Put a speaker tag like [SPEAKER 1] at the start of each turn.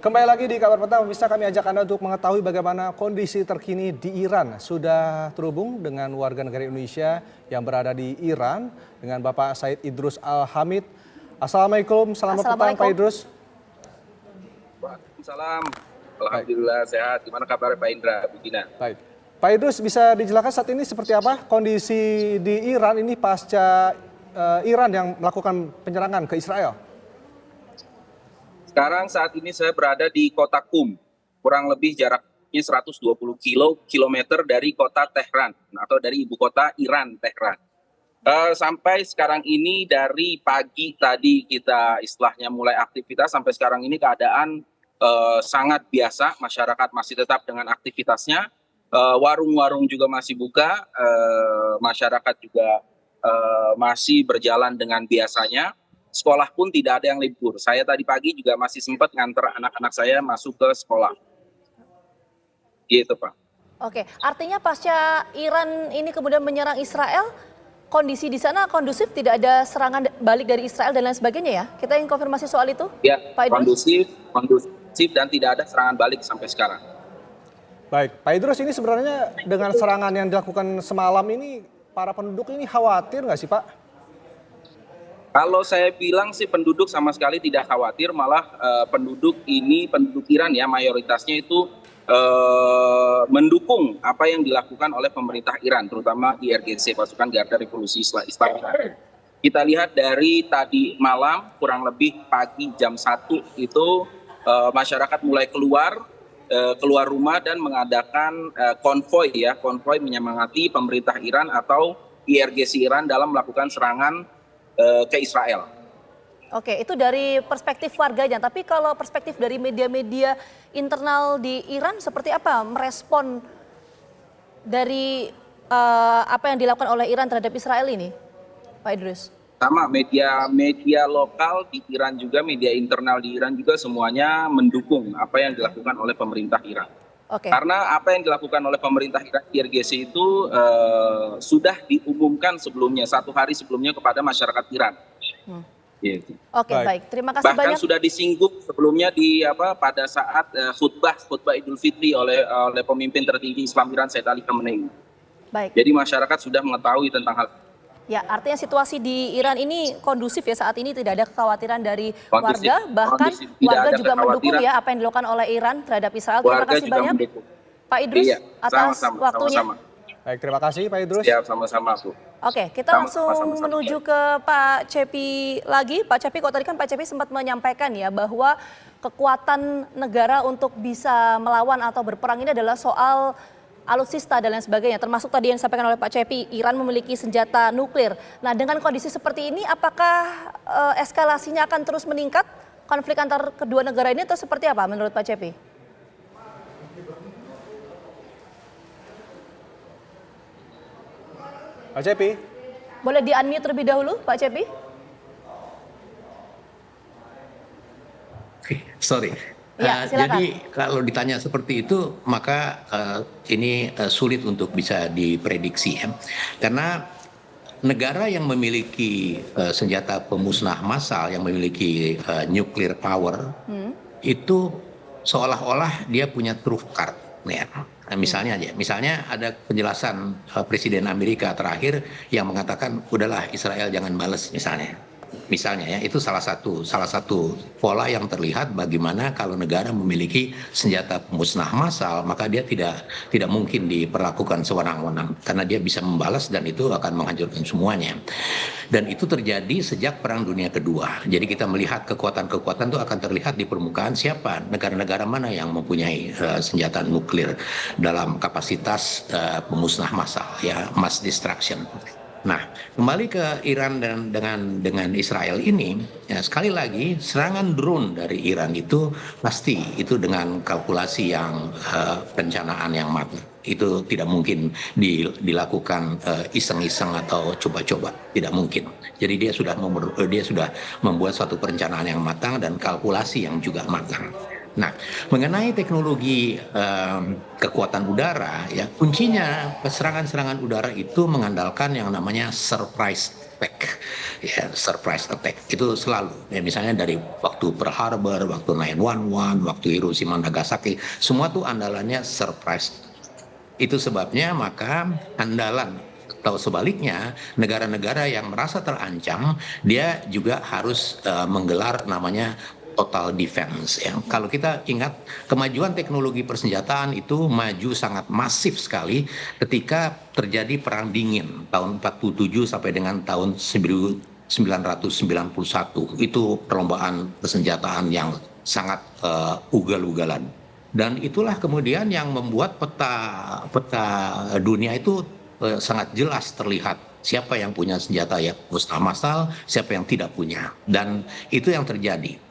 [SPEAKER 1] Kembali lagi di kabar pertama, bisa kami ajak Anda untuk mengetahui bagaimana kondisi terkini di Iran. Sudah terhubung dengan warga negara Indonesia yang berada di Iran dengan Bapak Said Idrus Al-Hamid. Assalamualaikum, selamat petang Pak Idrus.
[SPEAKER 2] Waalaikumsalam. Alhamdulillah sehat. Gimana kabarnya Pak Indra, Bu Gina?
[SPEAKER 1] Baik. Pak Idrus, bisa dijelaskan saat ini seperti apa kondisi di Iran ini pasca Iran yang melakukan penyerangan ke Israel?
[SPEAKER 2] Sekarang saat ini saya berada di kota Qum, kurang lebih jaraknya 120 kilometer dari kota Tehran atau dari ibu kota Iran, Tehran. Sampai sekarang ini dari pagi tadi kita istilahnya mulai aktivitas sampai sekarang ini keadaan sangat biasa, masyarakat masih tetap dengan aktivitasnya, warung-warung juga masih buka, masyarakat juga masih berjalan dengan biasanya. Sekolah pun tidak ada yang libur. Saya tadi pagi juga masih sempat nganter anak-anak saya masuk ke sekolah. Gitu, Pak.
[SPEAKER 3] Oke, artinya pasca Iran ini kemudian menyerang Israel, kondisi di sana kondusif, tidak ada serangan balik dari Israel dan lain sebagainya ya? Kita ingin konfirmasi soal itu,
[SPEAKER 2] ya,
[SPEAKER 3] Pak Idrus?
[SPEAKER 2] kondusif dan tidak ada serangan balik sampai sekarang.
[SPEAKER 1] Baik, Pak Idrus, ini sebenarnya dengan serangan yang dilakukan semalam ini, para penduduk ini khawatir nggak sih Pak?
[SPEAKER 2] Kalau saya bilang sih penduduk sama sekali tidak khawatir, malah penduduk Iran ya mayoritasnya itu mendukung apa yang dilakukan oleh pemerintah Iran, terutama IRGC, pasukan Garda Revolusi Islam Iran. Kita lihat dari tadi malam, kurang lebih pagi jam 1 itu masyarakat mulai keluar rumah dan mengadakan konvoi menyemangati pemerintah Iran atau IRGC Iran dalam melakukan serangan ke Israel.
[SPEAKER 3] Oke, itu dari perspektif warganya. Tapi kalau perspektif dari media-media internal di Iran seperti apa merespon dari apa yang dilakukan oleh Iran terhadap Israel ini, Pak Idrus?
[SPEAKER 2] Sama, media lokal di Iran juga, media internal di Iran juga semuanya mendukung apa yang dilakukan oleh pemerintah Iran. Karena apa yang dilakukan oleh pemerintah Iran IRGC itu sudah diumumkan sebelumnya, 1 hari sebelumnya kepada masyarakat Iran. Gitu.
[SPEAKER 3] Oke, baik. Terima kasih
[SPEAKER 2] bahkan
[SPEAKER 3] banyak.
[SPEAKER 2] Sudah disinggung sebelumnya pada saat khutbah Idul Fitri oleh pemimpin tertinggi Islam Iran Said Ali Khamenei.
[SPEAKER 3] Baik.
[SPEAKER 2] Jadi masyarakat sudah mengetahui tentang hal.
[SPEAKER 3] Ya, artinya situasi di Iran ini kondusif ya, saat ini tidak ada kekhawatiran dari warga, bahkan warga juga mendukung ya apa yang dilakukan oleh Iran terhadap Israel. Terima kasih banyak
[SPEAKER 2] mendukung.
[SPEAKER 3] Pak Idrus atas waktunya.
[SPEAKER 1] Baik, terima kasih Pak Idrus.
[SPEAKER 2] Siap, sama-sama Bu.
[SPEAKER 3] Oke, kita langsung menuju ke Pak Cepi lagi. Pak Cepi, kok tadi kan Pak Cepi sempat menyampaikan ya bahwa kekuatan negara untuk bisa melawan atau berperang ini adalah soal alutsista dan lain sebagainya, termasuk tadi yang disampaikan oleh Pak Cepi, Iran memiliki senjata nuklir. Nah, dengan kondisi seperti ini, apakah eskalasinya akan terus meningkat konflik antar kedua negara ini atau seperti apa menurut Pak Cepi?
[SPEAKER 1] Pak Cepi?
[SPEAKER 3] Boleh di-unmute terlebih dahulu, Pak Cepi?
[SPEAKER 4] Oke, sorry.
[SPEAKER 3] Ya,
[SPEAKER 4] jadi kalau ditanya seperti itu, maka ini sulit untuk bisa diprediksi ya. Karena negara yang memiliki senjata pemusnah massal, yang memiliki nuclear power, itu seolah-olah dia punya truth card. Ya. Nah, misalnya ada penjelasan Presiden Amerika terakhir yang mengatakan, udahlah Israel jangan balas misalnya ya, itu salah satu pola yang terlihat bagaimana kalau negara memiliki senjata pemusnah massal, maka dia tidak mungkin diperlakukan sewenang-wenang karena dia bisa membalas dan itu akan menghancurkan semuanya. Dan itu terjadi sejak Perang Dunia Kedua. Jadi kita melihat kekuatan-kekuatan itu akan terlihat di permukaan, siapa negara-negara mana yang mempunyai senjata nuklir dalam kapasitas pemusnah massal ya, mass destruction. Nah, kembali ke Iran dan dengan Israel ini, ya, sekali lagi serangan drone dari Iran itu pasti itu dengan kalkulasi yang perencanaan yang matang. Itu tidak mungkin dilakukan iseng-iseng atau coba-coba, tidak mungkin. Jadi dia sudah membuat suatu perencanaan yang matang dan kalkulasi yang juga matang. Nah, mengenai teknologi kekuatan udara, ya kuncinya serangan-serangan udara itu mengandalkan yang namanya surprise attack, ya surprise attack itu selalu. Ya, misalnya dari waktu Pearl Harbor, waktu 9/11, waktu Hiroshima Nagasaki, semua tuh andalannya surprise. Itu sebabnya maka andalan atau sebaliknya negara-negara yang merasa terancam dia juga harus menggelar namanya total defense ya. Kalau kita ingat kemajuan teknologi persenjataan itu maju sangat masif sekali ketika terjadi perang dingin tahun 47 sampai dengan tahun 1991. Itu perlombaan persenjataan yang sangat ugal-ugalan. Dan itulah kemudian yang membuat peta dunia itu sangat jelas terlihat siapa yang punya senjata ya musnah massal, siapa yang tidak punya. Dan itu yang terjadi.